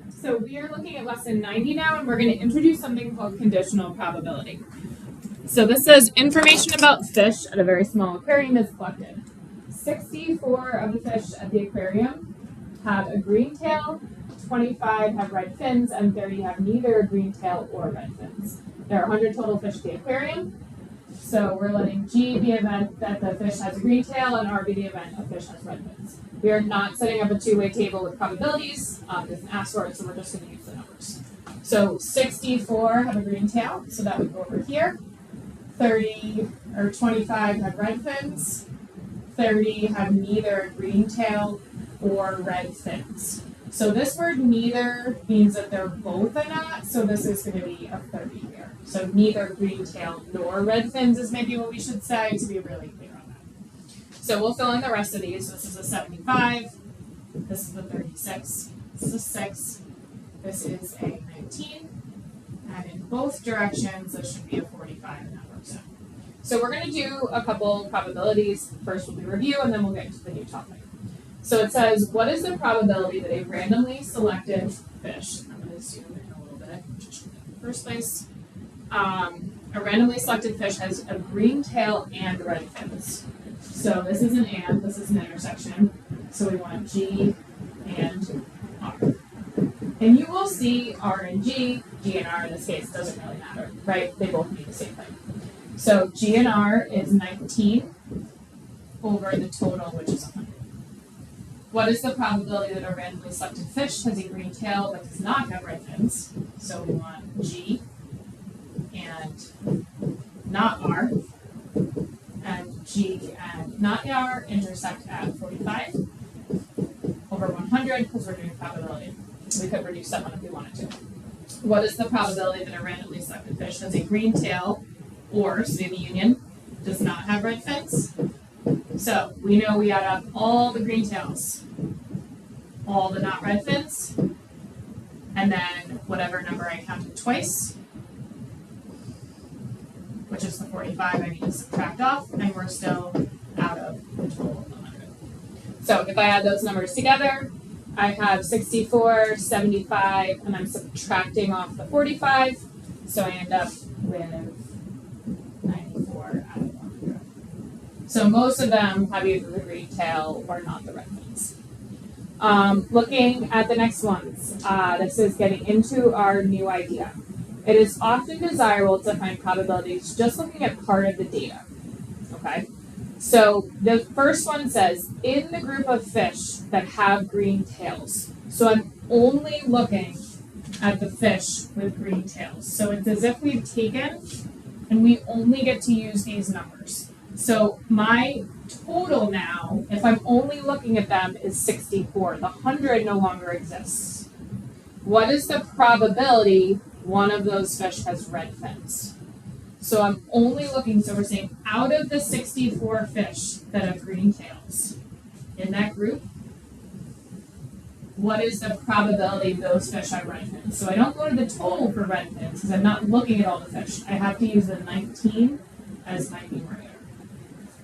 So we are looking at lesson 90 now, and we're going to introduce something called conditional probability. So this says information about fish at a very small aquarium is collected. 64 of the fish at the aquarium have a green tail, 25 have red fins, and 30 have neither a green tail or red fins. There are 100 total fish at the aquarium. So we're letting G be the event that the fish has a green tail and R be the event a fish has red fins. We are not setting up a two-way table with probabilities. There's an ask for it, so we're just going to use the numbers. So 64 have a green tail, so that would go over here. 25 have red fins. 30 have neither a green tail or red fins. So this word neither means that they're both a not, so this is going to be a 30 here. So neither green tail nor red fins is maybe what we should say to be really clear on that. So we'll fill in the rest of these. This is a 75. This is a 36. This is a 6. This is a 19. And in both directions, this should be a 45, and that works out. So we're going to do a couple probabilities. First we'll do review, and then we'll get into the new topic. So it says, what is the probability that a randomly selected fish, I'm going to zoom in a little bit, just in the first place, a randomly selected fish has a green tail and red fins. So this is an and, this is an intersection. So we want G and R. And you will see R and G and R in this case doesn't really matter, right? They both mean the same thing. So G and R is 19 over the total, which is 100. What is the probability that a randomly selected fish has a green tail but does not have red fins? So we want G and not R, and G and not R intersect at 45 over 100 because we're doing probability. We could reduce that one if we wanted to. What is the probability that a randomly selected fish has a green tail or, so the union, does not have red fins? So we know we add up all the green tails, all the not red fins, and then whatever number I counted twice, which is the 45 I need to subtract off, and we're still out of the total of 100. So if I add those numbers together, I have 64, 75, and I'm subtracting off the 45, so I end up with 94 out of 100. So most of them have either the green tail or not the red fins. Looking at the next ones, this is getting into our new idea. It is often desirable to find probabilities just looking at part of the data. Okay? So the first one says, in the group of fish that have green tails. So I'm only looking at the fish with green tails. So it's as if we've taken and we only get to use these numbers. So my total now, if I'm only looking at them, is 64. The 100 no longer exists. What is the probability one of those fish has red fins? So I'm only looking, so we're saying out of the 64 fish that have green tails, in that group, what is the probability those fish have red fins? So I don't go to the total for red fins because I'm not looking at all the fish. I have to use the 19 as my numerator.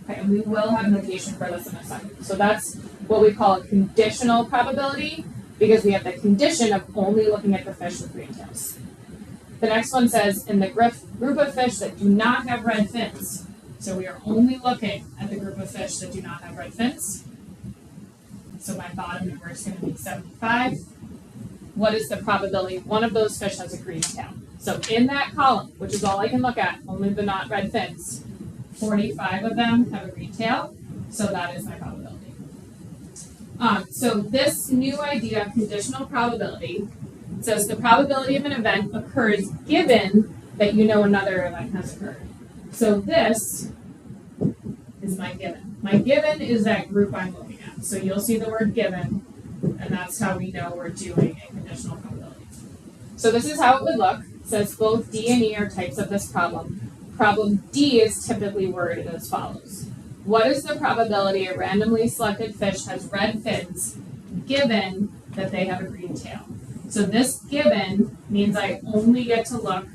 Okay, and we will have notation for this in a second. So that's what we call a conditional probability because we have the condition of only looking at the fish with green tails. The next one says, in the group of fish that do not have red fins. So we are only looking at the group of fish that do not have red fins. So my bottom number is going to be 75. What is the probability one of those fish has a green tail? So in that column, which is all I can look at, only the not red fins, 45 of them have a green tail. So that is my probability. So this new idea of conditional probability says the probability of an event occurs given that you know another event has occurred. So this is my given. My given is that group I'm looking at. So you'll see the word given, and that's how we know we're doing a conditional probability. So this is how it would look. It says both D and E are types of this problem. Problem D is typically worded as follows. What is the probability a randomly selected fish has red fins given that they have a green tail? So this given means I only get to look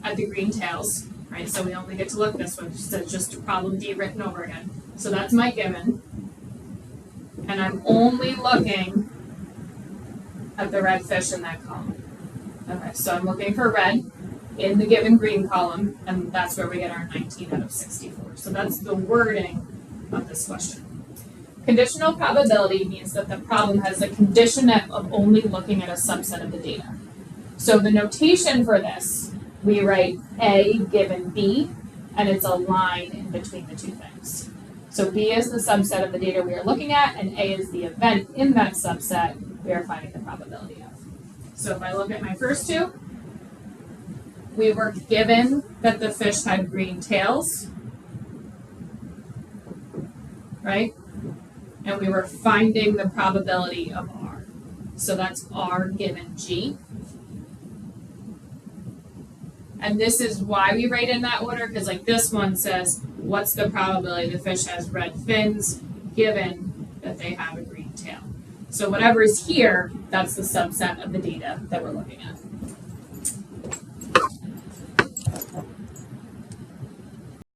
at the green tails, right? So we only get to look at this one, so it's just problem D written over again. So that's my given. And I'm only looking at the red fish in that column. Okay, so I'm looking for red in the given green column, and that's where we get our 19 out of 64. So that's the wording of this question. Conditional probability means that the problem has a condition of only looking at a subset of the data. So the notation for this, we write A given B, and it's a line in between the two things. So B is the subset of the data we are looking at, and A is the event in that subset we are finding the probability of. So if I look at my first two, we were given that the fish had green tails, right? And we were finding the probability of R. So that's R given G. And this is why we write in that order, because like this one says, what's the probability the fish has red fins given that they have a green tail? So whatever is here, that's the subset of the data that we're looking at.